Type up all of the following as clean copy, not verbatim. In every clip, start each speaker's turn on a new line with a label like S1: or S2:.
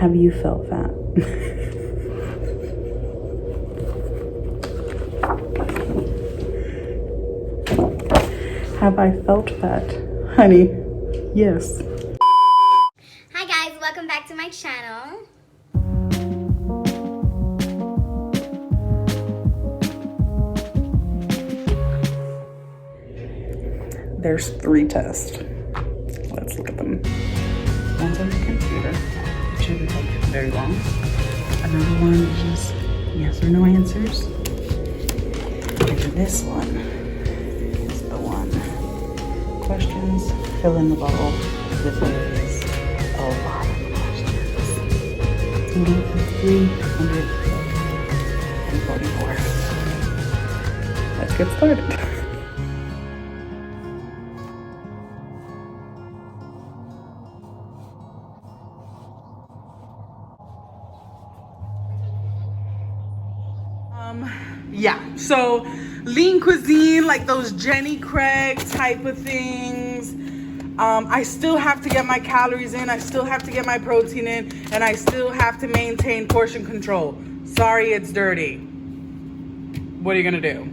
S1: Have you felt fat? Have I felt fat? Honey, yes.
S2: Hi guys, welcome back to my channel.
S1: There's 3 tests. Let's look at them. One's on the computer. It shouldn't take very long. Another one is yes or no answers. And this one is the one. Questions, fill in the bubble. This is a lot of questions. Total of 344. Let's get started. Yeah, so lean cuisine, like those Jenny Craig type of things. I still have to get my calories in, I still have to get my protein in, and I still have to maintain portion control. Sorry, it's dirty. What are you gonna do?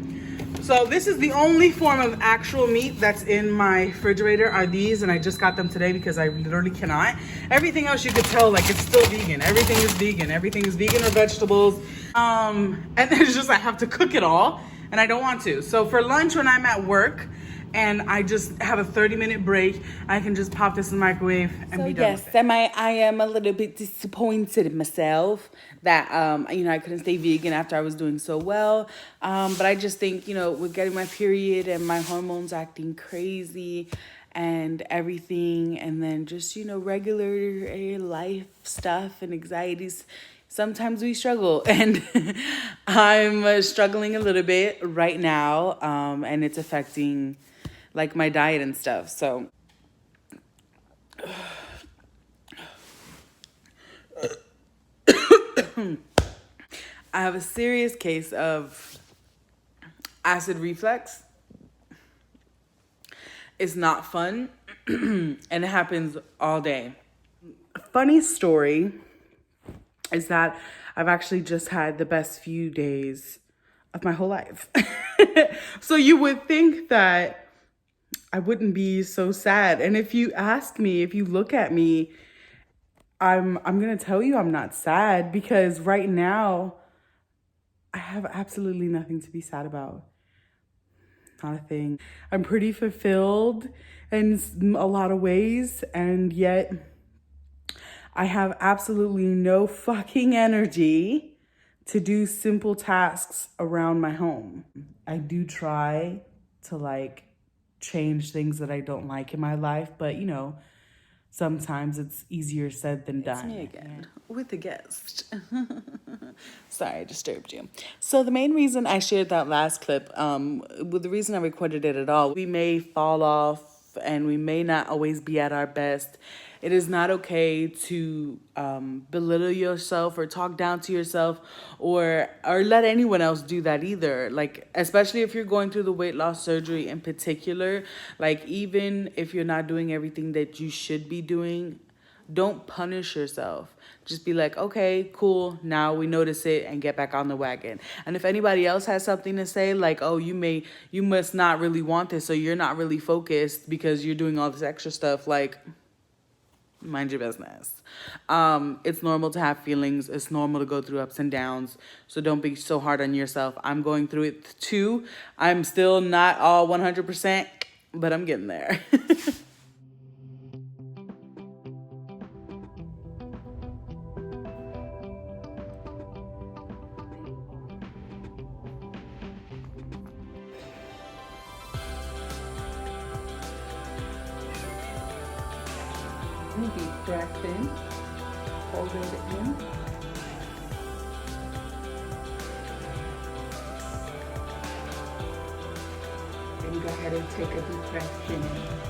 S1: So this is the only form of actual meat that's in my refrigerator are these, and I just got them today because I literally cannot. Everything else you could tell, like, it's still vegan. Everything is vegan. Everything is vegan or vegetables. And it's just I have to cook it all, and I don't want to. So for lunch when I'm at work and I just have a 30-minute break, I can just pop this in the microwave and be done with it.
S3: I am a little bit disappointed in myself that, I couldn't stay vegan after I was doing so well. But I just think, with getting my period and my hormones acting crazy and everything, and then just, regular life stuff and anxieties, sometimes we struggle, and I'm struggling a little bit right now, and it's affecting like my diet and stuff. So I have a serious case of acid reflux. It's not fun, and it happens all day. Funny story is that I've actually just had the best few days of my whole life. So you would think that I wouldn't be so sad. And if you ask me, if you look at me, I'm going to tell you I'm not sad, because right now I have absolutely nothing to be sad about. Not a thing. I'm pretty fulfilled in a lot of ways, and yet I have absolutely no fucking energy to do simple tasks around my home. I do try to change things that I don't like in my life, but sometimes it's easier said than done.
S1: It's me again,
S3: with a guest. Sorry, I disturbed you. So the main reason I shared that last clip, the reason I recorded it at all, we may fall off and we may not always be at our best. It is not okay to belittle yourself or talk down to yourself or let anyone else do that either. Like, especially if you're going through the weight loss surgery in particular, like even if you're not doing everything that you should be doing, don't punish yourself. Just be like, okay, cool, now we notice it, and get back on the wagon. And if anybody else has something to say, like, oh, you must not really want this, so you're not really focused because you're doing all this extra stuff, like, mind your business. It's normal to have feelings. It's normal to go through ups and downs. So don't be so hard on yourself. I'm going through it too. I'm still not all 100%, but I'm getting there. Deep breath in, hold it in. And go ahead and take a deep breath in,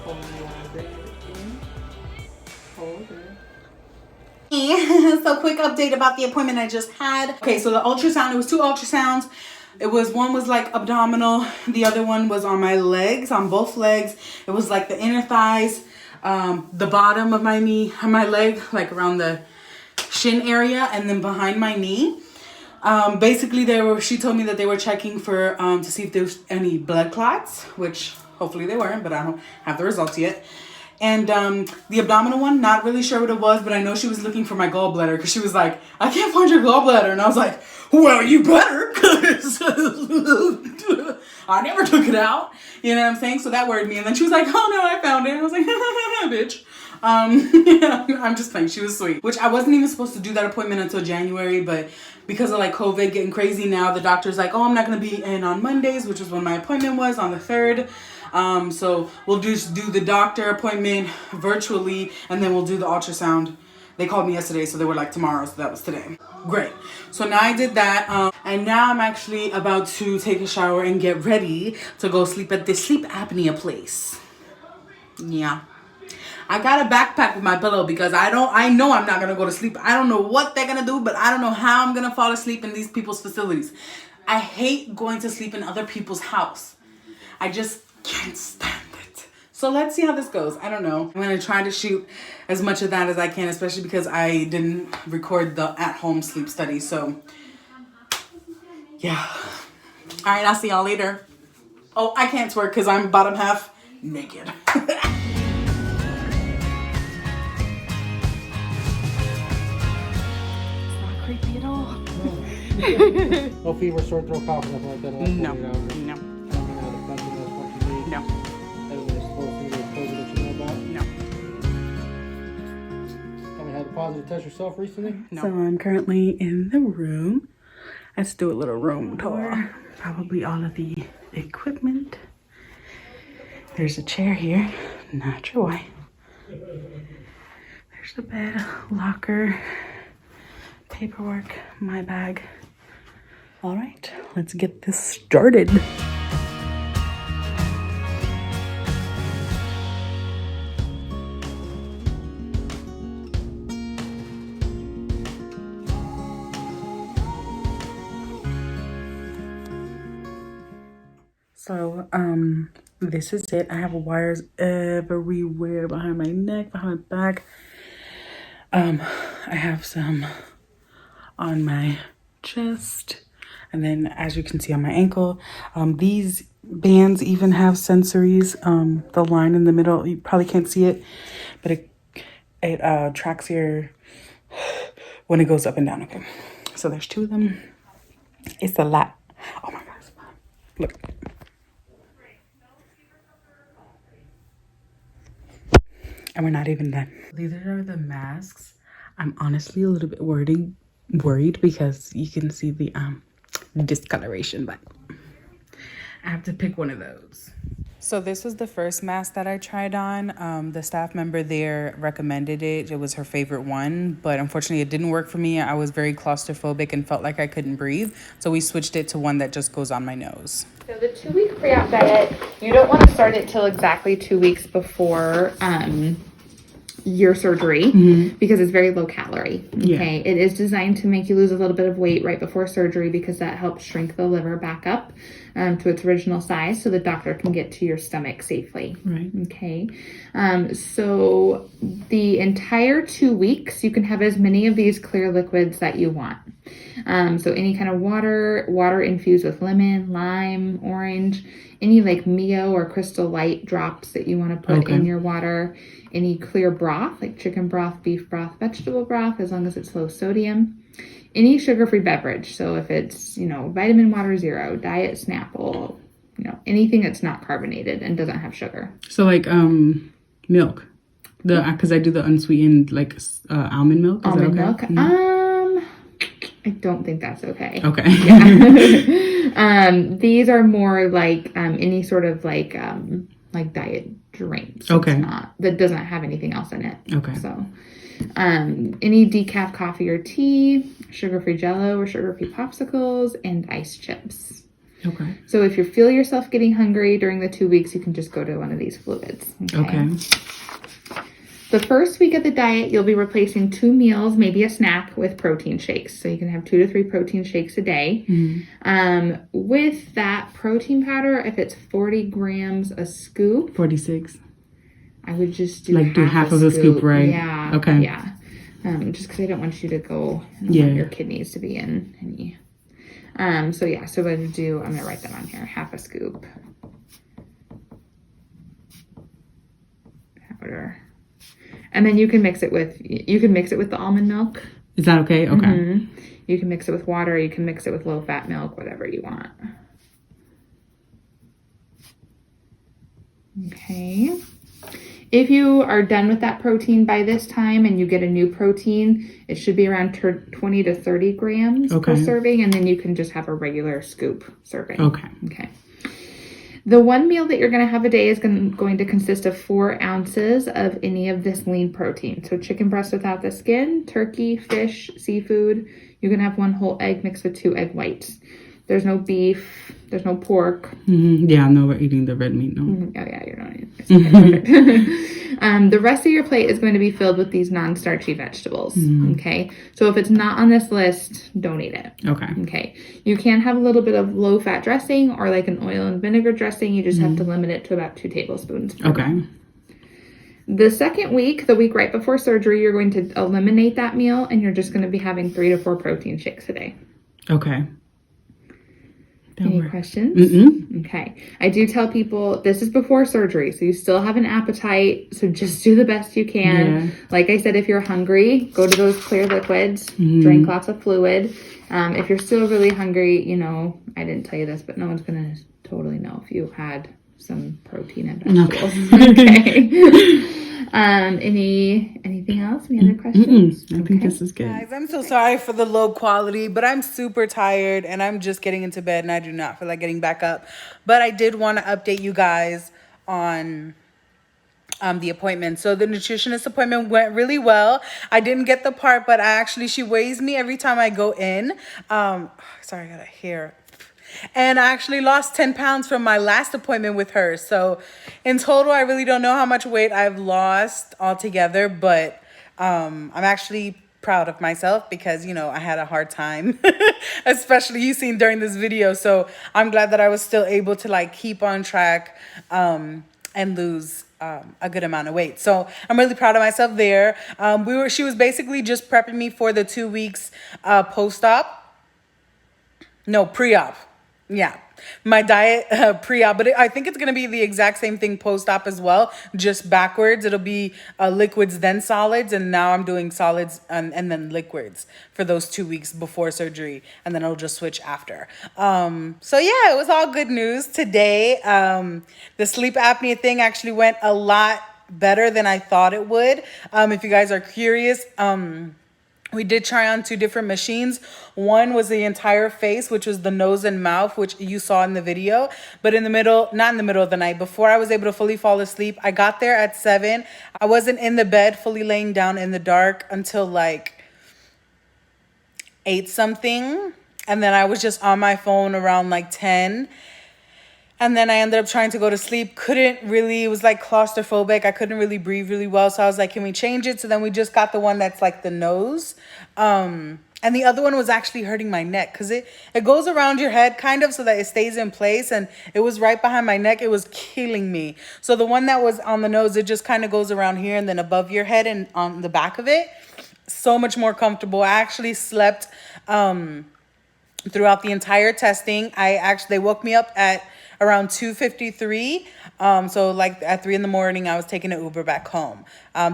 S3: hold it in, hold it. So quick update about the appointment I just had. Okay, so the ultrasound, it was 2 ultrasounds. One was like abdominal, the other one was on my legs, on both legs. It was like the inner thighs, the bottom of my knee, on my leg, like around the
S1: shin area and then behind my knee. Basically, she told me that they were checking for to see if there was any blood clots, which hopefully they weren't, but I don't have the results yet. And the abdominal one, not really sure what it was, but I know she was looking for my gallbladder because she was like, I can't find your gallbladder. And I was like, well, you better, because I never took it out. You know what I'm saying? So that worried me. And then she was like, oh no, I found it. I was like, bitch. I'm just playing. She was sweet. Which I wasn't even supposed to do that appointment until January, but because of like COVID getting crazy now, the doctor's like, oh, I'm not going to be in on Mondays, which was when my appointment was on the 3rd. So we'll just do the doctor appointment virtually, and then we'll do the ultrasound. They called me yesterday, so they were like tomorrow, so that was today. Great. So now I did that, and now I'm actually about to take a shower and get ready to go sleep at this sleep apnea place. Yeah. I got a backpack with my pillow because I know I'm not gonna go to sleep. I don't know what they're gonna do, but I don't know how I'm gonna fall asleep in these people's facilities. I hate going to sleep in other people's house. I just can't stand it. So let's see how this goes. I don't know. I'm gonna try to shoot as much of that as I can, especially because I didn't record the at-home sleep study. So yeah. All right, I'll see y'all later. Oh, I can't twerk because I'm bottom half naked. Creepy at all.
S4: No fever, sore throat, cough, nothing like that.
S1: No.
S4: No.
S1: No. No.
S4: Everything is supposed to be COVID that you know about.
S1: No.
S4: Haven't had a positive test yourself recently?
S1: No. So I'm currently in the room. Let's do a little room tour. Probably all of the equipment. There's a chair here. Not sure why. There's the bed, locker, paperwork, my bag. All right, let's get this started. So, this is it. I have wires everywhere, behind my neck, behind my back. I have some on my chest, and then as you can see on my ankle, these bands even have sensories. The line in the middle, you probably can't see it, but it tracks your when it goes up and down. Okay, so there's 2 of them. It's a lot. Oh my gosh, look. And we're not even done. These are the masks. I'm honestly a little bit worried because you can see the discoloration, but I have to pick one of those. So this was the first mask that I tried on. The staff member there recommended it. It was her favorite one, but unfortunately it didn't work for me. I was very claustrophobic and felt like I couldn't breathe. So we switched it to one that just goes on my nose.
S5: So the 2-week pre-op diet, you don't want to start it till exactly 2 weeks before your surgery because it's very low calorie. Okay. It is designed to make you lose a little bit of weight right before surgery because that helps shrink the liver back up to its original size so the doctor can get to your stomach safely.
S1: Right.
S5: Okay. So the entire 2 weeks, you can have as many of these clear liquids that you want. So any kind of water infused with lemon, lime, orange, any like Mio or Crystal Light drops that you want to put in your water, any clear broth, like chicken broth, beef broth, vegetable broth, as long as it's low sodium, any sugar-free beverage. So if it's, vitamin water zero, diet Snapple, anything that's not carbonated and doesn't have sugar.
S1: So like milk, because I do the unsweetened like almond milk. Is
S5: almond
S1: that okay?
S5: milk.
S1: Mm-hmm.
S5: I don't think that's okay.
S1: Okay.
S5: Yeah. These are more like any sort of like diet drinks.
S1: Okay.
S5: It's not, that doesn't have anything else in it.
S1: Okay.
S5: So any decaf coffee or tea, sugar-free Jell-O or sugar-free popsicles, and ice chips.
S1: Okay.
S5: So if you feel yourself getting hungry during the 2 weeks, you can just go to one of these fluids. Okay. The first week of the diet, you'll be replacing 2 meals, maybe a snack, with protein shakes. So you can have 2 to 3 protein shakes a day. Mm-hmm. With that protein powder, if it's 40 grams a scoop.
S1: 46.
S5: I would just do
S1: half of a scoop, right?
S5: Yeah.
S1: Okay.
S5: Yeah. just because I don't want you to go, I don't want your kidneys to be in any. So yeah, so what I'm gonna write that on here, half a scoop powder. And then you can mix it with the almond milk.
S3: Is that okay? Okay.
S5: Mm-hmm. You can mix it with water, you can mix it with low-fat milk, whatever you want. Okay. If you are done with that protein by this time and you get a new protein, it should be around 20 to 30 grams per serving, and then you can just have a regular scoop serving. Okay. The one meal that you're going to have a day is going to consist of 4 ounces of any of this lean protein. So chicken breast without the skin, turkey, fish, seafood. You can have 1 whole egg mixed with 2 egg whites. There's no beef. There's no pork.
S3: Yeah, no, we're eating the red meat. No.
S5: Oh yeah, you're not eating. Perfect. The rest of your plate is going to be filled with these non-starchy vegetables. Okay. So if it's not on this list, don't eat it. Okay. You can have a little bit of low-fat dressing or like an oil and vinegar dressing. You just have to limit it to about 2 tablespoons. The second week, the week right before surgery, you're going to eliminate that meal and you're just going to be having 3 to 4 protein shakes a day. Any questions? Okay. I do tell people this is before surgery, so you still have an appetite, so just do the best you can. Like I said, if you're hungry, go to those clear liquids, drink lots of fluid. If you're still really hungry, you know, I didn't tell you this, but no one's going to totally know if you had some protein and vegetables. Okay. Anything else? Any other questions?
S3: I think this is good.
S1: Guys, I'm so sorry for the low quality, but I'm super tired and I'm just getting into bed and I do not feel like getting back up. But I did want to update you guys on the appointment. So the nutritionist appointment went really well. I didn't get the part, but she weighs me every time I go in. Sorry, I got a hair. And I actually lost 10 pounds from my last appointment with her. So in total, I really don't know how much weight I've lost altogether, but I'm actually proud of myself because, you know, I had a hard time, especially you seen during this video. So I'm glad that I was still able to like keep on track and lose a good amount of weight. So I'm really proud of myself there. She was basically just prepping me for the 2 weeks post-op. No, pre-op. Yeah, my diet pre-op, but I think it's going to be the exact same thing post-op as well, just backwards. It'll be liquids, then solids, and now I'm doing solids and then liquids for those 2 weeks before surgery, and then it'll just switch after. So yeah, it was all good news today. The sleep apnea thing actually went a lot better than I thought it would. If you guys are curious, we did try on 2 different machines. One was the entire face, which was the nose and mouth, which you saw in the video. But not in the middle of the night, before I was able to fully fall asleep, I got there at 7. I wasn't in the bed, fully laying down in the dark until like 8 something. And then I was just on my phone around like 10. And then I ended up trying to go to sleep. It was like claustrophobic. I couldn't really breathe really well. So I was like, can we change it? So then we just got the one that's like the nose. And the other one was actually hurting my neck because it goes around your head kind of so that it stays in place. And it was right behind my neck. It was killing me. So the one that was on the nose, it just kind of goes around here and then above your head and on the back of it. So much more comfortable. I actually slept throughout the entire testing. They woke me up at around 2:53. So like at 3 a.m, I was taking an Uber back home.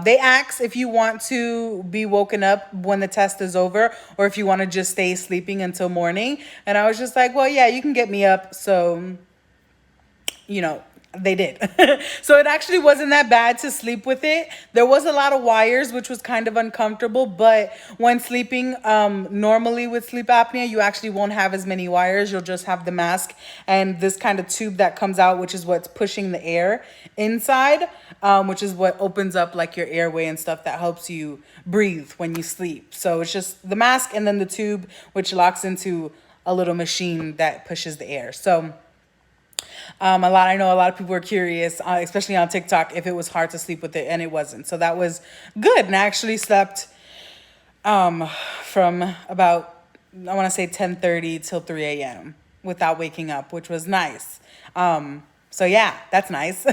S1: They ask if you want to be woken up when the test is over or if you want to just stay sleeping until morning. And I was just like, well, yeah, you can get me up. So, you know, they did. So it actually wasn't that bad to sleep with it. There was a lot of wires, which was kind of uncomfortable. But when sleeping normally with sleep apnea, you actually won't have as many wires. You'll just have the mask and this kind of tube that comes out, which is what's pushing the air inside, which is what opens up like your airway and stuff that helps you breathe when you sleep. So it's just the mask and then the tube, which locks into a little machine that pushes the air. So I know a lot of people were curious, especially on TikTok, if it was hard to sleep with it, and it wasn't. So that was good. And I actually slept from about, I want to say 10:30 till 3 a.m. without waking up, which was nice. So yeah, that's nice.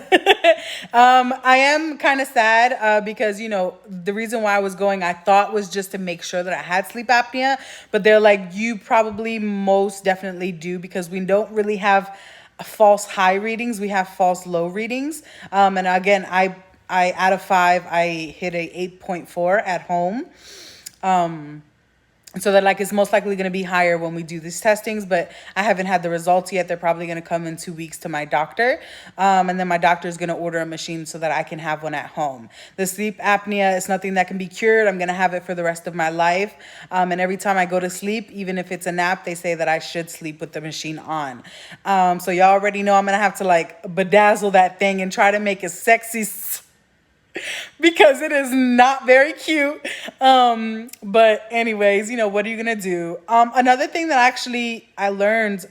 S3: I am kind of sad because, you know, the reason why I was going, I thought was just to make sure that I had sleep apnea. But they're like, you probably most definitely do, because we don't really have false high readings. We have false low readings. And again, I out of 5, I hit a 8.4 at home. So that like it's most likely going to be higher when we do these testings, but I haven't had the results yet. They're probably going to come in 2 weeks to my doctor. And then my doctor is going to order a machine so that I can have one at home. The sleep apnea is nothing that can be cured. I'm going to have it for the rest of my life. And every time I go to sleep, even if it's a nap, they say that I should sleep with the machine on. So y'all already know I'm going to have to like bedazzle that thing and try to make it sexy because it is not very cute. But anyways, you know, what are you gonna do? Another thing that actually I learned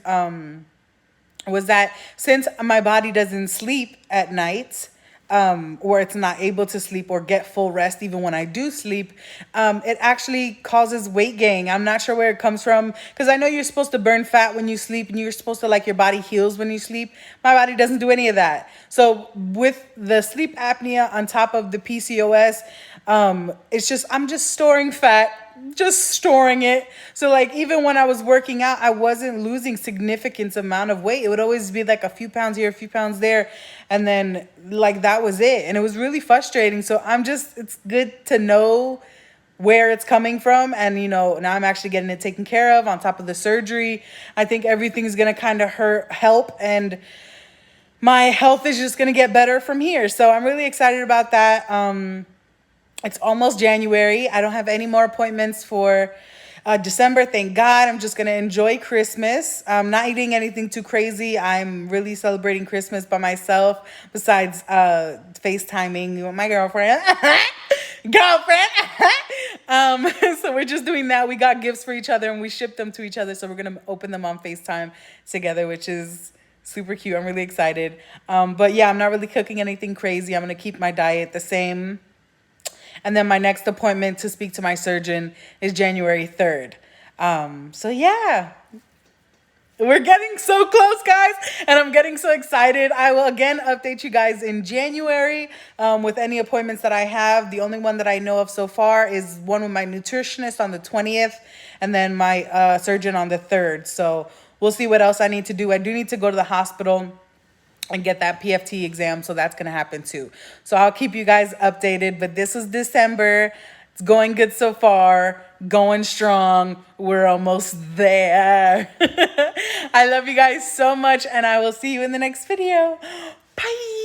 S3: was that since my body doesn't sleep at night, or it's not able to sleep or get full rest even when I do sleep, it actually causes weight gain. I'm not sure where it comes from, because I know you're supposed to burn fat when you sleep and you're supposed to like your body heals when you sleep. My body doesn't do any of that. So with the sleep apnea on top of the PCOS, it's just, I'm just storing fat, just storing it. So like even when I was working out, I wasn't losing significant amount of weight. It would always be like a few pounds here, a few pounds there. And then like that was it. And it was really frustrating. So it's good to know where it's coming from. And, you know, now I'm actually getting it taken care of on top of the surgery. I think everything's going to kind of help. And my health is just going to get better from here. So I'm really excited about that. It's almost January. I don't have any more appointments for December. Thank God. I'm just going to enjoy Christmas. I'm not eating anything too crazy. I'm really celebrating Christmas by myself, besides FaceTiming with my girlfriend. So we're just doing that. We got gifts for each other and we shipped them to each other. So we're going to open them on FaceTime together, which is super cute. I'm really excited. But yeah, I'm not really cooking anything crazy. I'm going to keep my diet the same. And then my next appointment to speak to my surgeon is January 3rd. So yeah, we're getting so close, guys. And I'm getting so excited. I will again update you guys in January with any appointments that I have. The only one that I know of so far is one with my nutritionist on the 20th. And then my surgeon on the 3rd. So we'll see what else I need to do. I do need to go to the hospital and get that PFT exam. So that's going to happen too. So I'll keep you guys updated. But this is December. It's going good so far. Going strong. We're almost there. I love you guys so much. And I will see you in the next video. Bye.